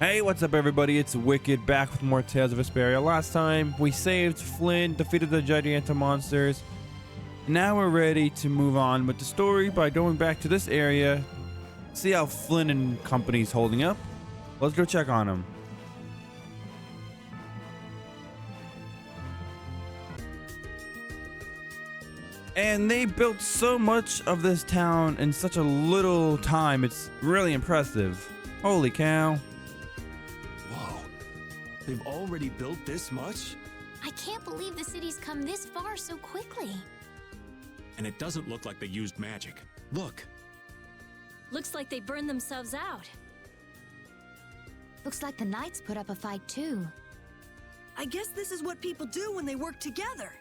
Hey, what's up everybody? It's Wicked back with more Tales of Vesperia. Last time we saved Flynn, defeated the Giganto monsters. Now we're ready to move on with the story by going back to this area, see how Flynn and company's holding up. Let's go check on them. And they built so much of this town in such a little time. It's really impressive. Holy cow. They've already built this much? I can't believe the city's come this far so quickly. And it doesn't look like they used magic. Look. Looks like they burned themselves out. Looks like the knights put up a fight too. I guess this is what people do when they work together.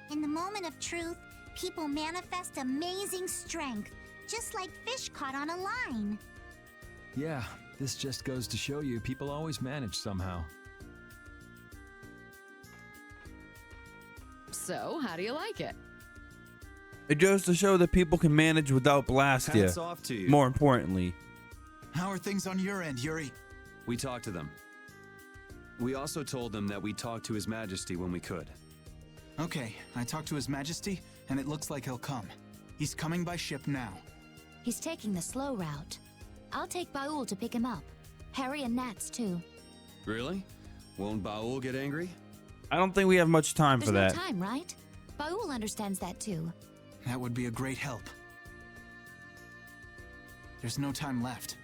In the moment of truth, people manifest amazing strength, just like fish caught on a line. Yeah, this just goes to show you people always manage somehow. So, how do you like it? It goes to show that people can manage without Blastia. Hats off to you. More importantly. How are things on your end, Yuri? We talked to them. We also told them that we'd talk to His Majesty when we could. Okay, I talked to His Majesty, and it looks like he'll come. He's coming by ship now. He's taking the slow route. I'll take Baul to pick him up. Harry and Nats too. Really? Won't Baul get angry? I don't think we have much time for There's that. no time, right? Baul understands that too. That would be a great help. There's no time left.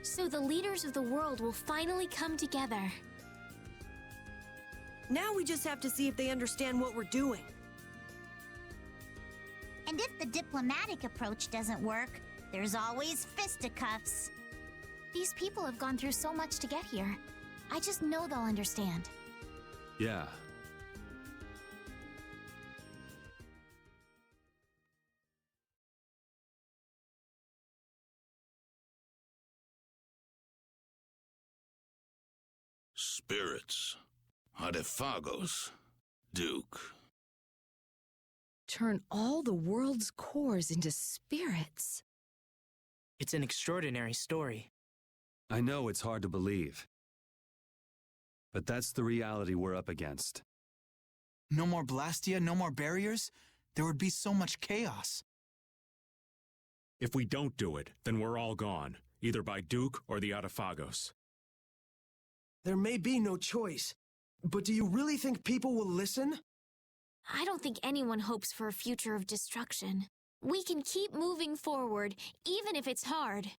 So the leaders of the world will finally come together. Now we just have to see if they understand what we're doing. And if the diplomatic approach doesn't work, there's always fisticuffs. These people have gone through so much to get here. I just know they'll understand. Yeah. Spirits. Adefagos. Duke. Turn all the world's cores into spirits. It's an extraordinary story. I know it's hard to believe. But that's the reality we're up against. No more Blastia, no more barriers? There would be so much chaos. If we don't do it, then we're all gone, either by Duke or the Adefagos. There may be no choice, but do you really think people will listen? I don't think anyone hopes for a future of destruction. We can keep moving forward, even if it's hard.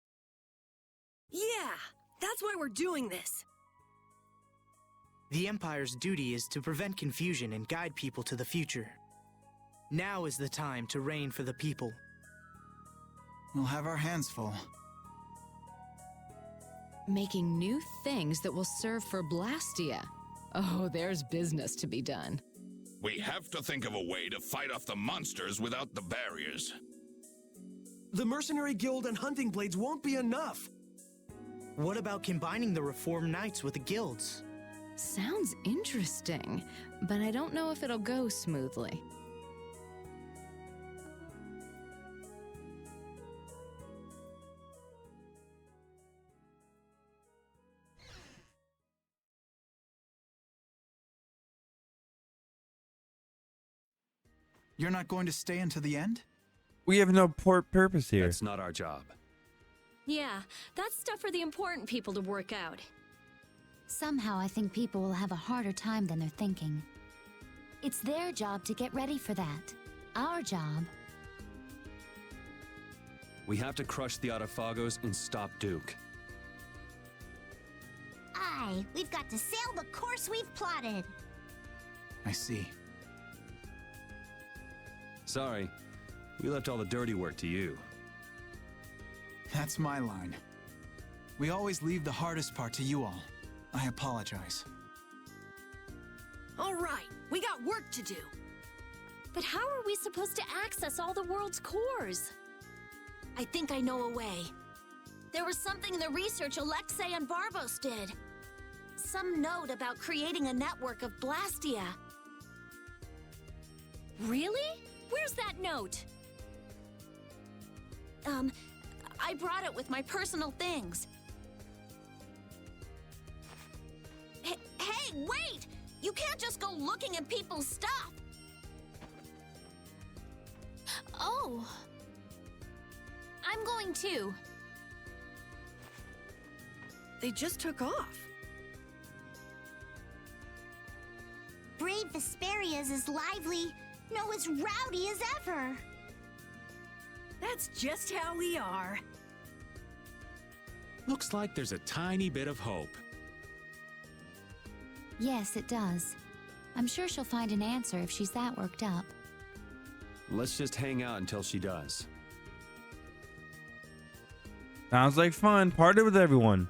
Yeah, that's why we're doing this. The Empire's duty is to prevent confusion and guide people to the future. Now is the time to reign for the people. We'll have our hands full. Making new things that will serve for Blastia. Oh, there's business to be done. We have to think of a way to fight off the monsters without the barriers. The Mercenary Guild and Hunting Blades won't be enough. What about combining the Reformed Knights with the guilds? Sounds interesting, but I don't know if it'll go smoothly. You're not going to stay until the end? We have no purpose here. That's not our job. Yeah, that's stuff for the important people to work out. Somehow I think people will have a harder time than they're thinking. It's their job to get ready for that. Our job. We have to crush the Adefagos and stop Duke. Aye, we've got to sail the course we've plotted. I see. Sorry, we left all the dirty work to you. That's my line. We always leave the hardest part to you all. I apologize. All right, we got work to do. But how are we supposed to access all the world's cores? I think I know a way. There was something in the research Alexei and Barbos did. Some note about creating a network of Blastia. Really? Where's that note? I brought it with my personal things. Hey, wait! You can't just go looking at people's stuff. Oh. I'm going too. They just took off. Brave Vesperia is as lively, no, as rowdy as ever. That's just how we are. Looks like there's a tiny bit of hope. Yes, it does. I'm sure she'll find an answer if she's that worked up. Let's just hang out until she does. Sounds like fun. Party with everyone.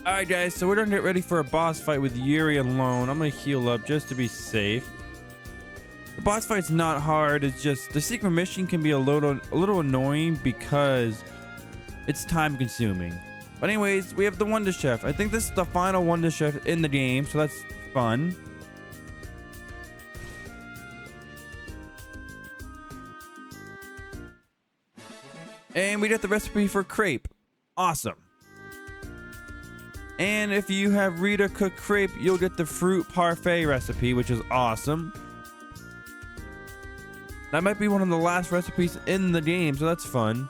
Alright guys, so we're gonna get ready for a boss fight with Yuri alone. I'm gonna heal up just to be safe. The boss fight's not hard, it's just the secret mission can be a little annoying because it's time consuming. But anyways, we have the Wonder Chef. I think this is the final Wonder Chef in the game, so that's fun. And we get the recipe for crepe. Awesome. And if you have Rita cook crepe, you'll get the fruit parfait recipe, which is awesome. That might be one of the last recipes in the game, so that's fun.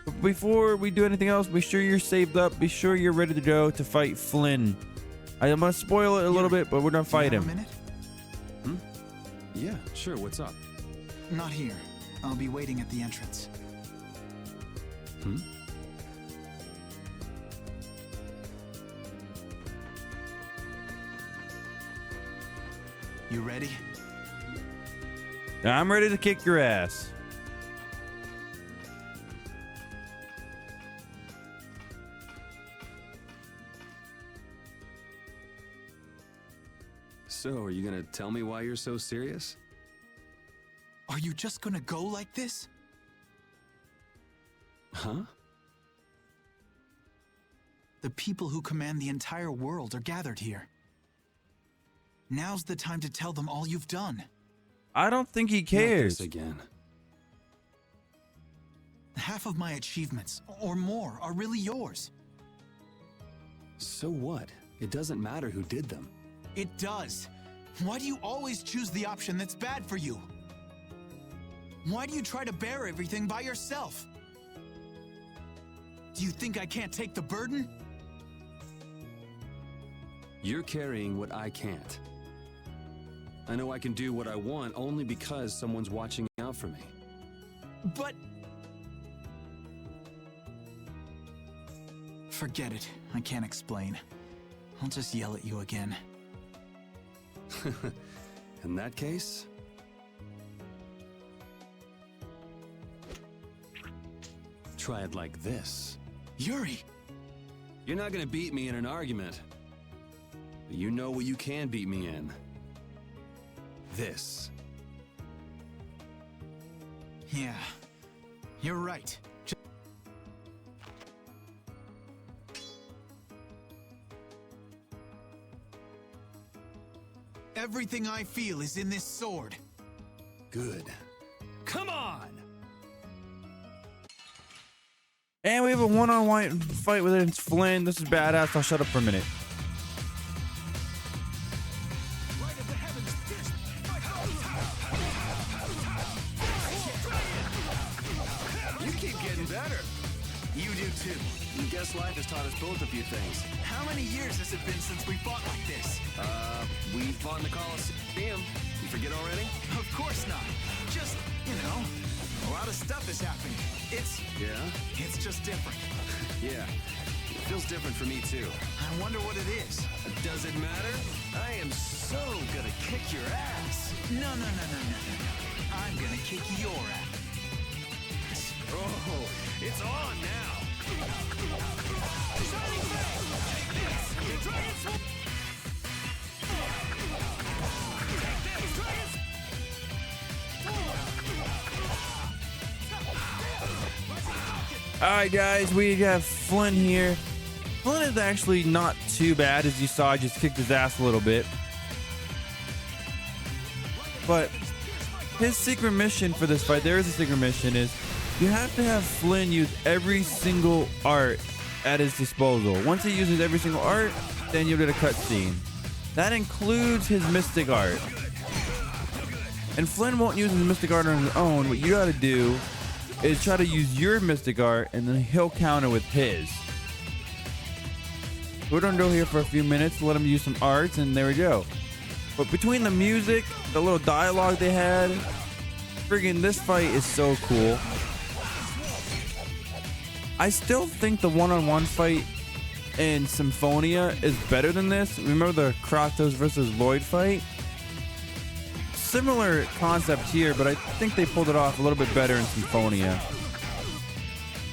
But before we do anything else, be sure you're saved up. Be sure you're ready to go to fight Flynn. I'm gonna spoil it a little bit, but we're gonna fight him. A minute? Yeah, sure. What's up? Not here. I'll be waiting at the entrance. You ready? I'm ready to kick your ass. So, are you gonna tell me why you're so serious? Are you just gonna go like this? Huh? The people who command the entire world are gathered here. Now's the time to tell them all you've done. I don't think he cares. Not this again. Half of my achievements, or more, are really yours. So what? It doesn't matter who did them. It does. Why do you always choose the option that's bad for you? Why do you try to bear everything by yourself? Do you think I can't take the burden? You're carrying what I can't. I know I can do what I want only because someone's watching out for me. But... Forget it. I can't explain. I'll just yell at you again. In that case... try it like this. Yuri! You're not gonna beat me in an argument. But you know what you can beat me in. This. Yeah. You're right. Everything I feel is in this sword. Good. Come on! And we have a one-on-one fight with Flynn. This is badass. I'll shut up for a minute. You keep getting better. You do too. I guess life has taught us both a few things. How many years has it been since we fought like this? We fought in the Coliseum. You forget already? Of course not. Just, you know, a lot of stuff is happening. It's just different. Yeah. It feels different for me too. I wonder what it is. Does it matter? I am so gonna kick your ass. No. I'm gonna kick your ass. Oh, it's on now. Alright guys, we have Flynn here. Flynn is actually not too bad. As you saw, I just kicked his ass a little bit. But his secret mission for this fight, there is a secret mission, is you have to have Flynn use every single art at his disposal. Once he uses every single art, then you'll get a cutscene. That includes his mystic art. And Flynn won't use his mystic art on his own. What you gotta do is try to use your mystic art, and then he'll counter with his. We're gonna go here for a few minutes, let him use some arts, and there we go. But between the music, the little dialogue they had, friggin' this fight is so cool. I still think the one-on-one fight in Symphonia is better than this. Remember the Kratos versus Lloyd fight? Similar concept here, but I think they pulled it off a little bit better in Symphonia.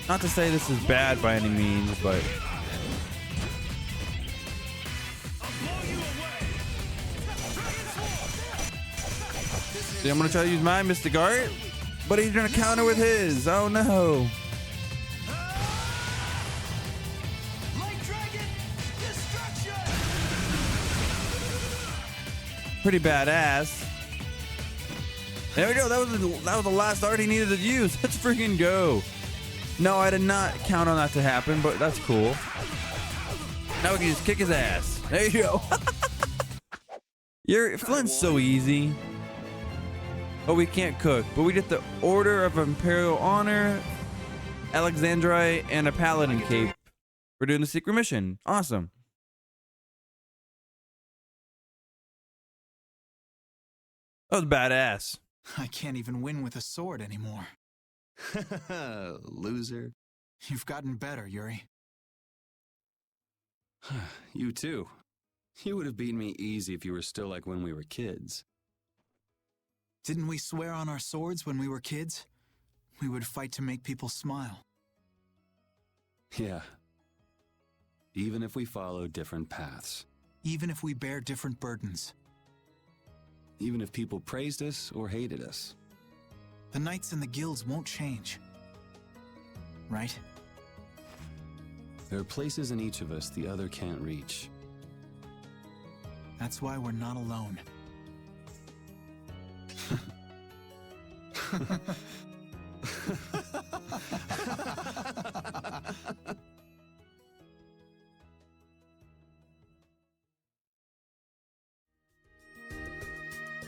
Not to say this is bad by any means, but... See, I'm gonna try to use my mystic art, but he's gonna counter with his. Oh no. Pretty badass. There we go. That was the last art he needed to use. Let's freaking go. No, I did not count on that to happen, but that's cool. Now we can just kick his ass. There you go. Flynn's so easy. But we can't cook. But we get the Order of Imperial Honor, Alexandrite, and a Paladin cape. We're doing the secret mission. Awesome. That was badass. I can't even win with a sword anymore. Loser. You've gotten better, Yuri. You too. You would have beaten me easy if you were still like when we were kids. Didn't we swear on our swords when we were kids? We would fight to make people smile. Yeah. Even if we follow different paths. Even if we bear different burdens. Even if people praised us or hated us. The knights and the guilds won't change. Right? There are places in each of us the other can't reach. That's why we're not alone.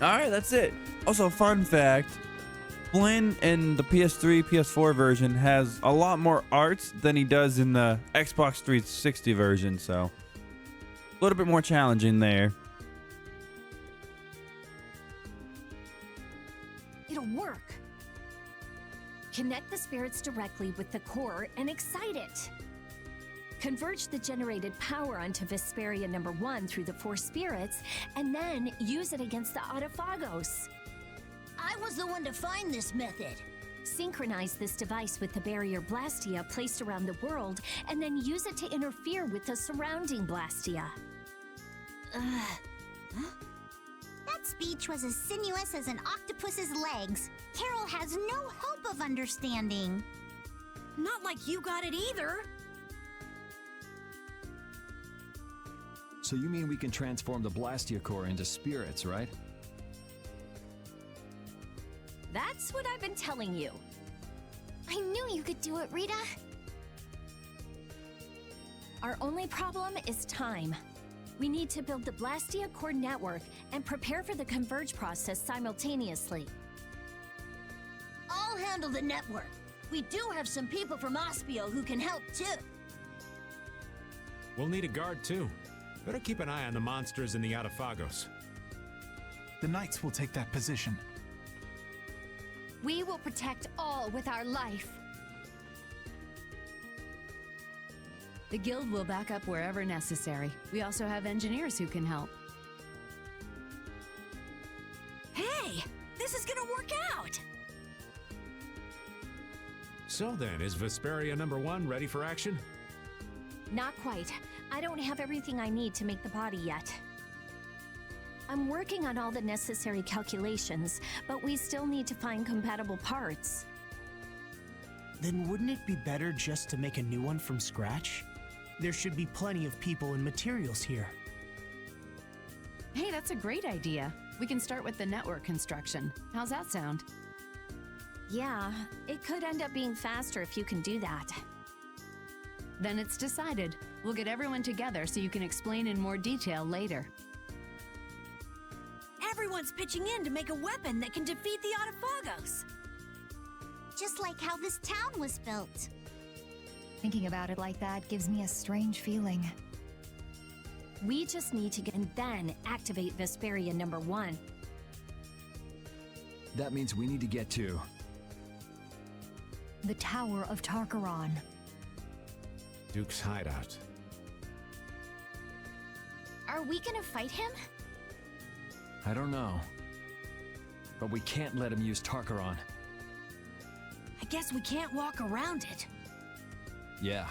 Alright, that's it. Also, fun fact, Flynn in the PS3, PS4 version has a lot more arts than he does in the Xbox 360 version, so a little bit more challenging there. It'll work. Connect the spirits directly with the core and excite it. Converge the generated power onto Vesperia number 1 through the 4 spirits, and then use it against the Autophagos. I was the one to find this method. Synchronize this device with the barrier Blastia placed around the world, and then use it to interfere with the surrounding Blastia. That speech was as sinuous as an octopus's legs. Carol has no hope of understanding. Not like you got it either. So you mean we can transform the Blastia core into spirits, right? That's what I've been telling you. I knew you could do it, Rita. Our only problem is time. We need to build the Blastia core network and prepare for the Converge process simultaneously. I'll handle the network. We do have some people from Ospio who can help too. We'll need a guard too. Better keep an eye on the monsters in the Autophagos. The knights will take that position. We will protect all with our life. The guild will back up wherever necessary. We also have engineers who can help. Hey, this is gonna work out! So then, is Vesperia number 1 ready for action? Not quite. I don't have everything I need to make the body yet. I'm working on all the necessary calculations, but we still need to find compatible parts. Then wouldn't it be better just to make a new one from scratch? There should be plenty of people and materials here. Hey, that's a great idea. We can start with the network construction. How's that sound? Yeah, it could end up being faster if you can do that. Then it's decided. We'll get everyone together so you can explain in more detail later. Everyone's pitching in to make a weapon that can defeat the Autophagos. Just like how this town was built. Thinking about it like that gives me a strange feeling. We just need to get and then activate Vesperia number 1. That means we need to get to... The Tower of Tarkaron. Duke's hideout. Are we gonna fight him? I don't know. But we can't let him use Tarkaron. I guess we can't walk around it. Yeah.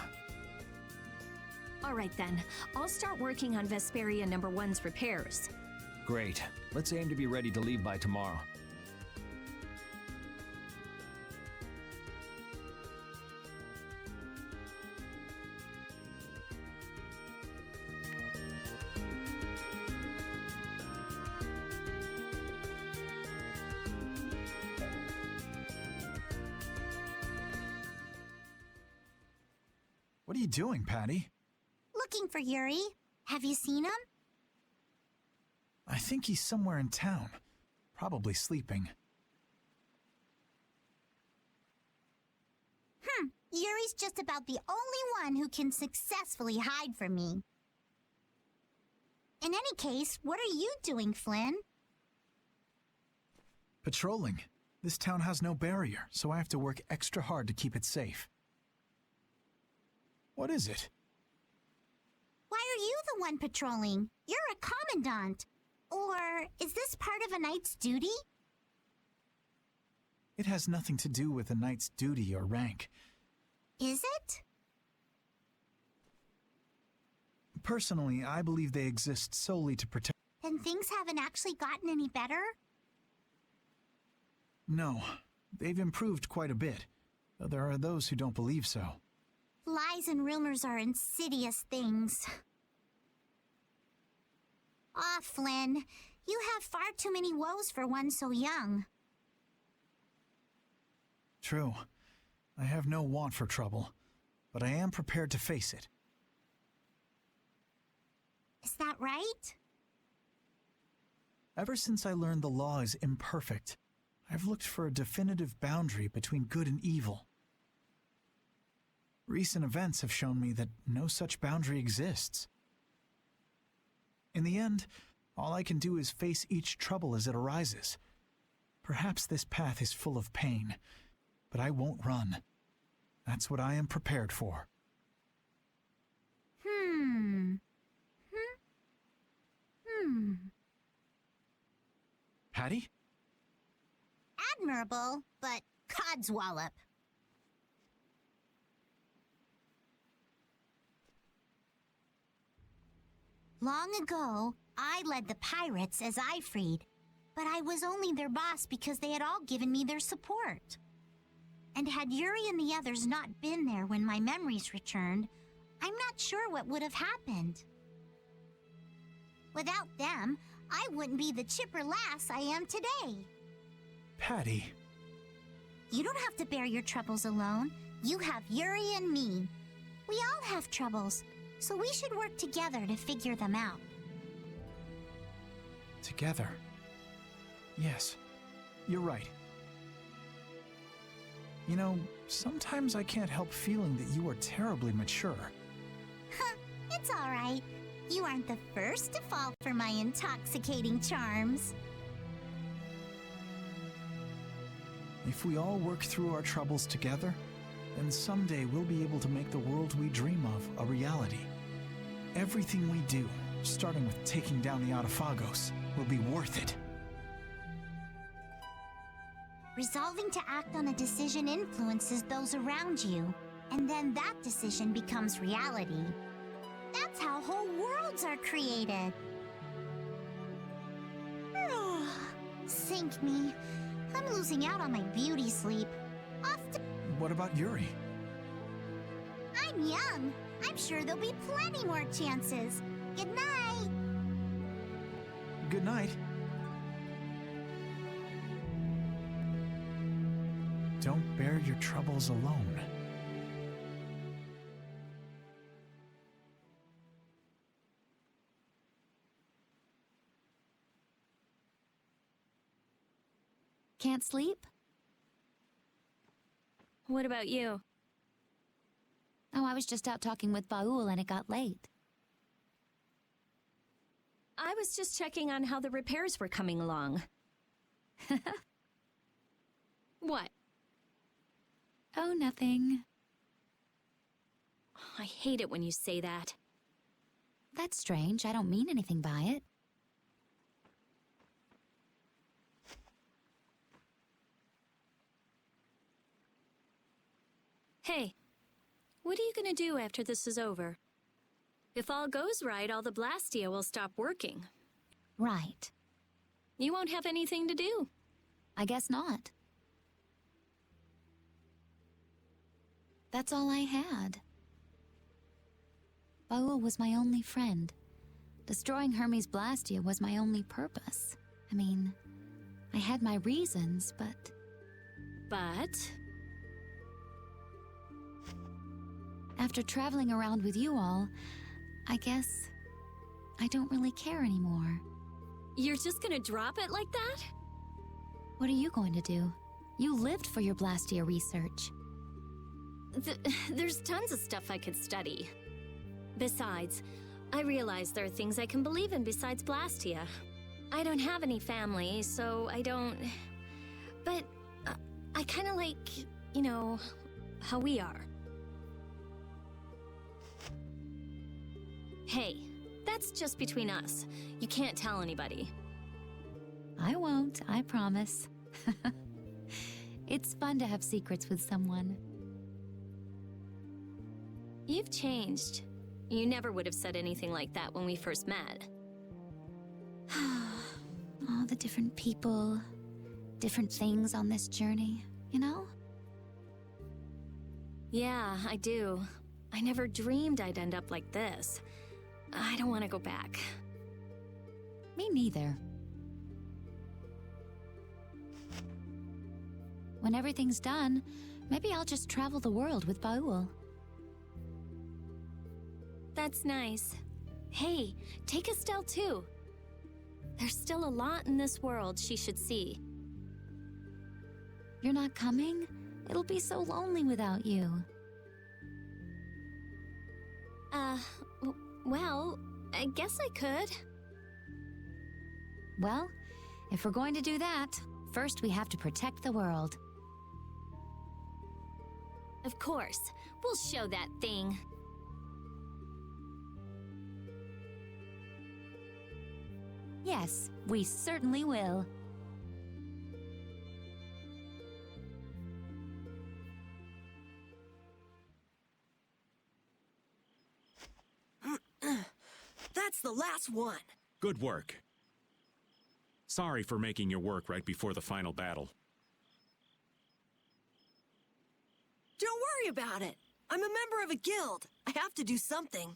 All right then, I'll start working on Vesperia number 1's repairs. Great. Let's aim to be ready to leave by tomorrow. What are you doing, Patty? Looking for Yuri. Have you seen him? I think he's somewhere in town. Probably sleeping. Yuri's just about the only one who can successfully hide from me. In any case, what are you doing, Flynn? Patrolling. This town has no barrier, so I have to work extra hard to keep it safe. What is it? Why are you the one patrolling? You're a commandant. Or is this part of a knight's duty? It has nothing to do with a knight's duty or rank. Is it? Personally, I believe they exist solely to protect... Then things haven't actually gotten any better? No, they've improved quite a bit, though there are those who don't believe so. Lies and rumors are insidious things. Ah, Flynn, you have far too many woes for one so young. True. I have no want for trouble, but I am prepared to face it. Is that right? Ever since I learned the law is imperfect, I've looked for a definitive boundary between good and evil. Recent events have shown me that no such boundary exists. In the end, all I can do is face each trouble as it arises. Perhaps this path is full of pain, but I won't run. That's what I am prepared for. Patty? Admirable, but codswallop. Long ago, I led the pirates as I freed, but I was only their boss because they had all given me their support. And had Yuri and the others not been there when my memories returned, I'm not sure what would have happened. Without them, I wouldn't be the chipper lass I am today. Patty. You don't have to bear your troubles alone. You have Yuri and me. We all have troubles, so we should work together to figure them out. Together. Yes, you're right. You know, sometimes I can't help feeling that you are terribly mature. It's all right. You aren't the first to fall for my intoxicating charms. If we all work through our troubles together, then someday we'll be able to make the world we dream of a reality. Everything we do, starting with taking down the Autophagos, will be worth it. Resolving to act on a decision influences those around you, and then that decision becomes reality. That's how whole worlds are created. Sink me. I'm losing out on my beauty sleep. What about Yuri? I'm young. I'm sure there'll be plenty more chances. Good night. Good night. Don't bear your troubles alone. Can't sleep? What about you? Oh, I was just out talking with Baul and it got late. I was just checking on how the repairs were coming along. What? Oh, nothing. I hate it when you say that. That's strange. I don't mean anything by it. Hey, what are you gonna do after this is over? If all goes right, all the Blastia will stop working. Right. You won't have anything to do. I guess not. That's all I had. Baul was my only friend. Destroying Hermes Blastia was my only purpose. I mean, I had my reasons, but... But? After traveling around with you all, I guess I don't really care anymore. You're just gonna drop it like that? What are you going to do? You lived for your Blastia research. There's tons of stuff I could study. Besides, I realize there are things I can believe in besides Blastia. I don't have any family, so I don't... But I kinda like, you know, how we are. Hey, that's just between us. You can't tell anybody. I won't, I promise. It's fun to have secrets with someone. You've changed. You never would have said anything like that when we first met. All the different people, different things on this journey, you know? Yeah, I do. I never dreamed I'd end up like this. I don't want to go back. Me neither. When everything's done, maybe I'll just travel the world with Baul. That's nice. Hey, take Estelle too. There's still a lot in this world she should see. You're not coming? It'll be so lonely without you. Well, I guess I could. Well, if we're going to do that, first we have to protect the world. Of course. We'll show that thing. Yes, we certainly will. That's the last one. Good work. Sorry for making your work right before the final battle. Don't worry about it. I'm a member of a guild. I have to do something.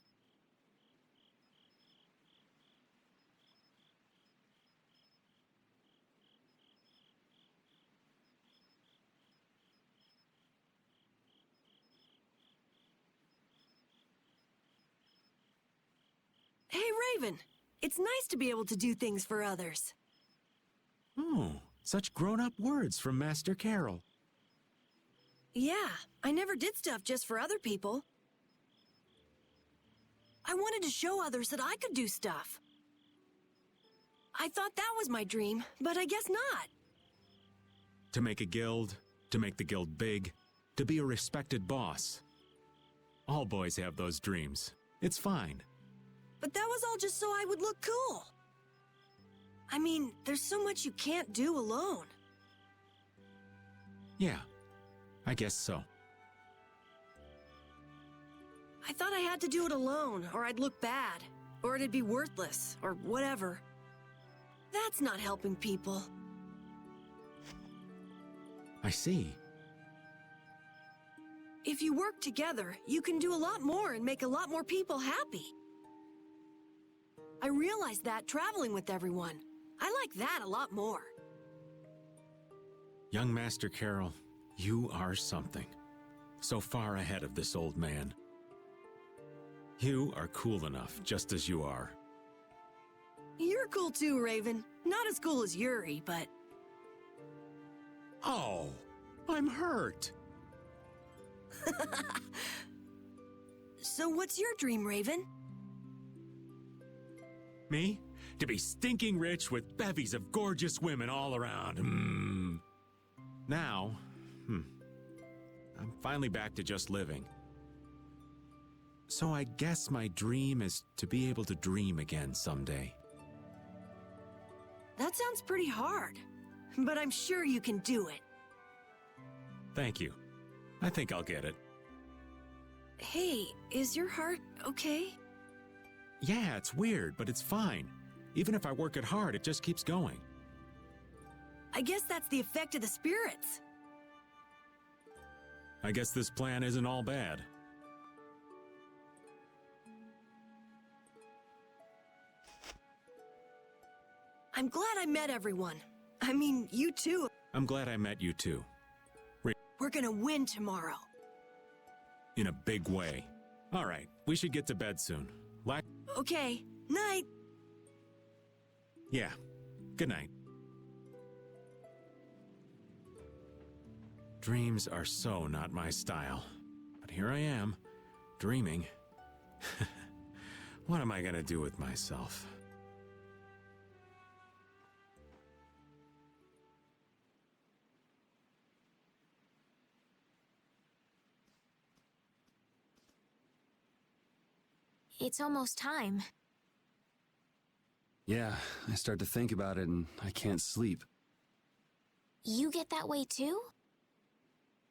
Hey, Raven. It's nice to be able to do things for others. Oh, such grown-up words from Master Carol. Yeah, I never did stuff just for other people. I wanted to show others that I could do stuff. I thought that was my dream, but I guess not. To make a guild, to make the guild big, to be a respected boss. All boys have those dreams. It's fine. But that was all just so I would look cool. I mean, there's so much you can't do alone. Yeah, I guess so. I thought I had to do it alone, or I'd look bad, or it'd be worthless, or whatever. That's not helping people. I see. If you work together, you can do a lot more and make a lot more people happy. I realized that traveling with everyone. I like that a lot more. Young Master Carol, you are something. So far ahead of this old man. You are cool enough, just as you are. You're cool too, Raven. Not as cool as Yuri, but... Oh, I'm hurt. So what's your dream, Raven? Me? To be stinking rich with bevies of gorgeous women all around. Now, I'm finally back to just living. So I guess my dream is to be able to dream again someday. That sounds pretty hard, but I'm sure you can do it. Thank you. I think I'll get it. Hey, is your heart okay? Yeah, it's weird, but it's fine. Even if I work it hard, it just keeps going. I guess that's the effect of the spirits. I guess this plan isn't all bad. I'm glad I met everyone. I mean, you too. I'm glad I met you too. We're gonna win tomorrow. In a big way. All right, we should get to bed soon. Okay, night. Yeah, good night. Dreams are so not my style. But here I am, dreaming. What am I gonna do with myself? It's almost time. Yeah, I start to think about it and I can't sleep. You get that way too?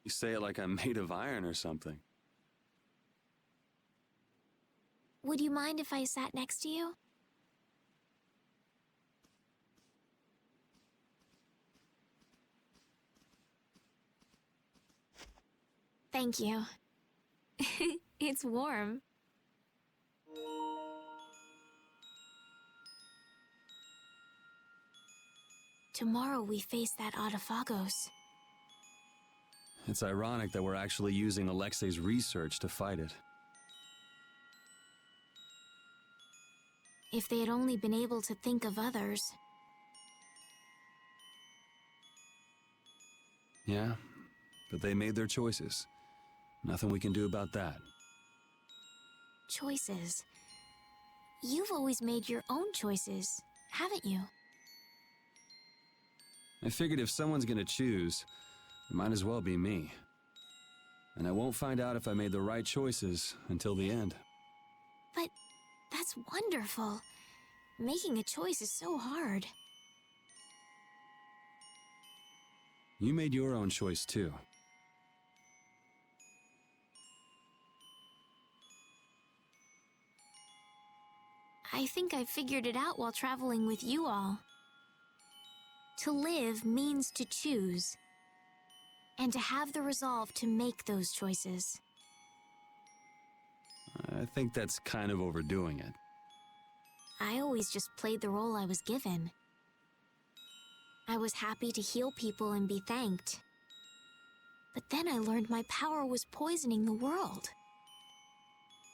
You say it like I'm made of iron or something. Would you mind if I sat next to you? Thank you. It's warm. Tomorrow we face that Autophagos. It's ironic that we're actually using Alexei's research to fight it. If they had only been able to think of others. Yeah, but they made their choices. Nothing we can do about that. Choices. You've always made your own choices, haven't you? I figured if someone's gonna choose, it might as well be me. And I won't find out if I made the right choices until the end. But that's wonderful. Making a choice is so hard. You made your own choice too. I think I figured it out while traveling with you all. To live means to choose. And to have the resolve to make those choices. I think that's kind of overdoing it. I always just played the role I was given. I was happy to heal people and be thanked. But then I learned my power was poisoning the world.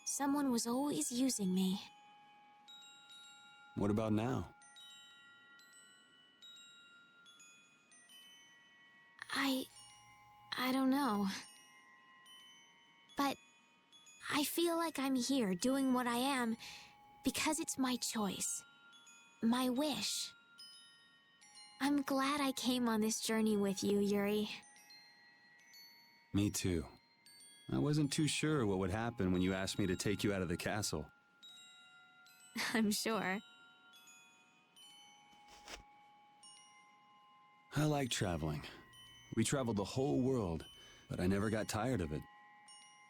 Someone was always using me. What about now? I don't know. But I feel like I'm here doing what I am because it's my choice. My wish. I'm glad I came on this journey with you, Yuri. Me too. I wasn't too sure what would happen when you asked me to take you out of the castle. I'm sure. I like traveling. We traveled the whole world, but I never got tired of it.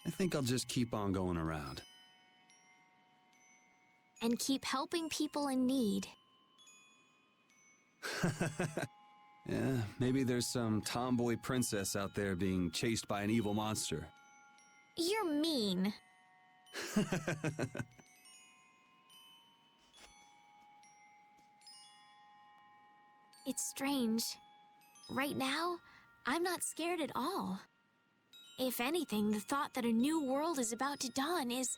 I think I'll just keep on going around. And keep helping people in need. Yeah, maybe there's some tomboy princess out there being chased by an evil monster. You're mean. It's strange. Right now, I'm not scared at all. If anything, the thought that a new world is about to dawn is...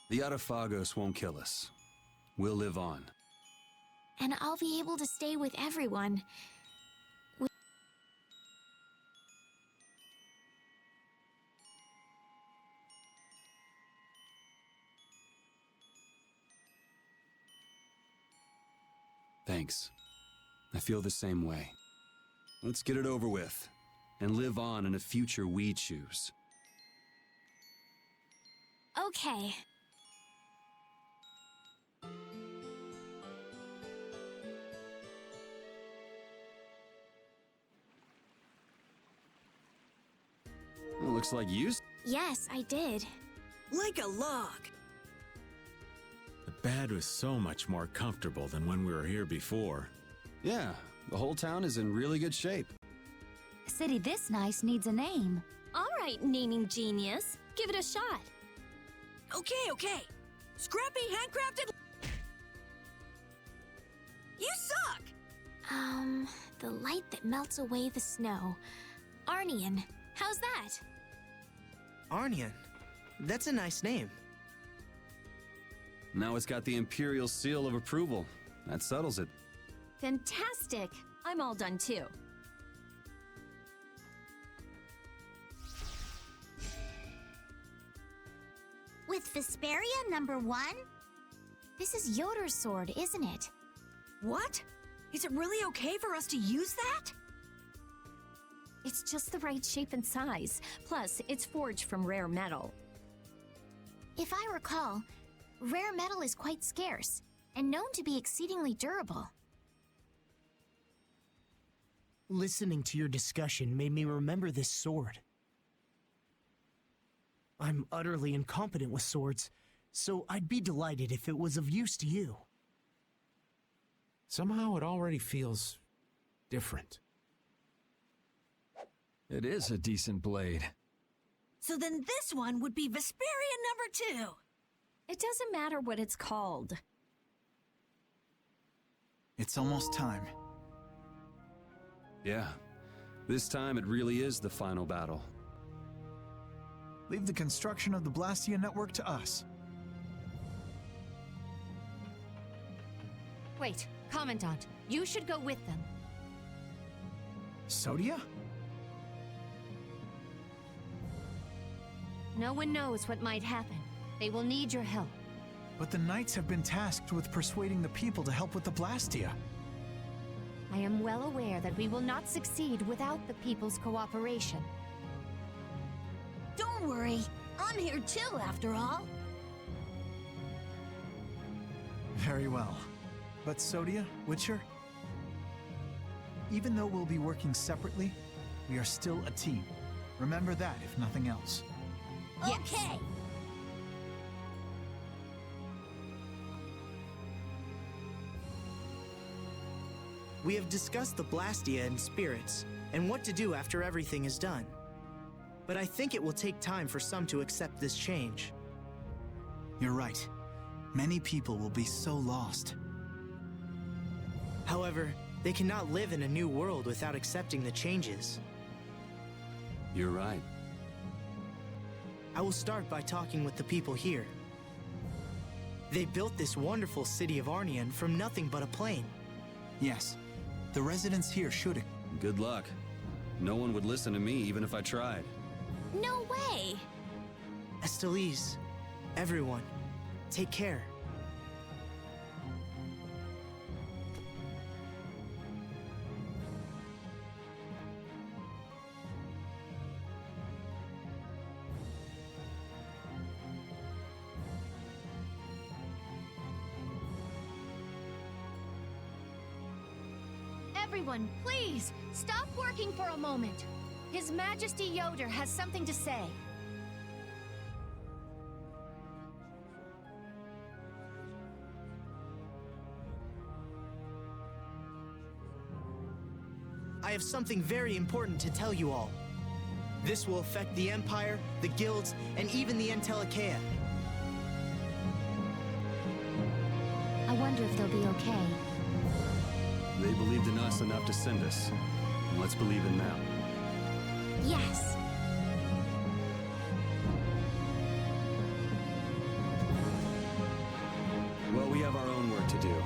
The Autophagos won't kill us. We'll live on. and I'll be able to stay with everyone. Thanks. I feel the same way. Let's get it over with, and live on in a future we choose. Okay. Well, looks like you... Yes, I did. Like a log. The bed was so much more comfortable than when we were here before. Yeah, the whole town is in really good shape. A city this nice needs a name. All right, naming genius. Give it a shot. Okay. Scrappy handcrafted... You suck! The light that melts away the snow. Arnian. How's that? Arnian. That's a nice name. Now it's got the Imperial seal of approval. That settles it. Fantastic. I'm all done too. With Vesperia #1? This is Yoder's sword, isn't it? What? Is it really okay for us to use that? It's just the right shape and size. Plus, it's forged from rare metal. If I recall, rare metal is quite scarce, and known to be exceedingly durable. Listening to your discussion made me remember this sword. I'm utterly incompetent with swords, so I'd be delighted if it was of use to you. Somehow it already feels different. It is a decent blade. So then this one would be Vesperia #2. It doesn't matter what it's called. It's almost time. Yeah, this time it really is the final battle. Leave the construction of the Blastia network to us. Wait, Commandant, you should go with them. Sodia? No one knows what might happen. They will need your help. But the Knights have been tasked with persuading the people to help with the Blastia. I am well aware that we will not succeed without the people's cooperation. Don't worry. I'm here too, after all. Very well. But Sodia, Witcher, even though we'll be working separately, we are still a team. Remember that, if nothing else. Okay. We have discussed the Blastia and spirits, and what to do after everything is done. But I think it will take time for some to accept this change. You're right. Many people will be so lost. However, they cannot live in a new world without accepting the changes. You're right. I will start by talking with the people here. They built this wonderful city of Arnian from nothing but a plain. Yes, the residents here should... Good luck. No one would listen to me even if I tried. No way! Estelise, everyone, take care. Everyone, please, stop working for a moment. His Majesty Yoder has something to say. I have something very important to tell you all. This will affect the Empire, the guilds, and even the Entelekea. I wonder if they'll be okay. They believed in us enough to send us. And let's believe in them. Yes. Well, we have our own work to do.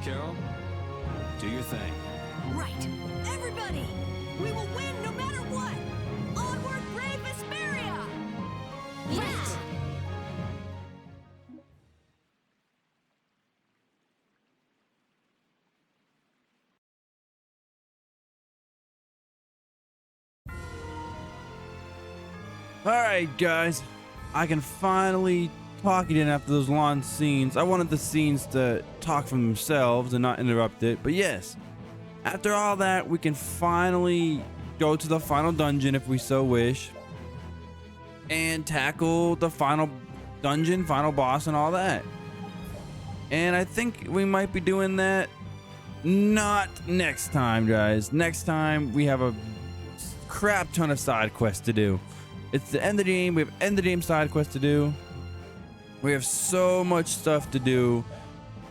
Carol. Do your thing. Right. Everybody! We will win no matter what! Onward, brave Vesperia! Yeah! Alright, guys. I can finally talk again after those long scenes. I wanted the scenes to talk for themselves and not interrupt it. But yes, after all that, we can finally go to the final dungeon if we so wish. And tackle the final dungeon, final boss, and all that. And I think we might be doing that not next time, guys. Next time, we have a crap ton of side quests to do. It's the end of the game. We have end of the game side quests to do. We have so much stuff to do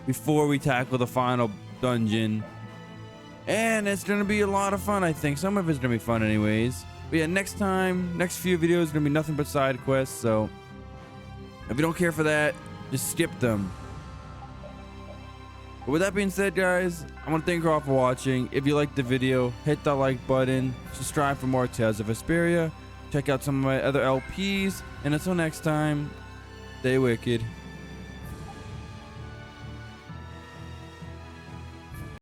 before we tackle the final dungeon. And it's going to be a lot of fun, I think. Some of it's going to be fun anyways. But yeah, next time, next few videos are going to be nothing but side quests. So if you don't care for that, just skip them. But with that being said, guys, I want to thank you all for watching. If you liked the video, hit that like button. Subscribe for more Tales of Vesperia. Check out some of my other LPs. And until next time, stay wicked.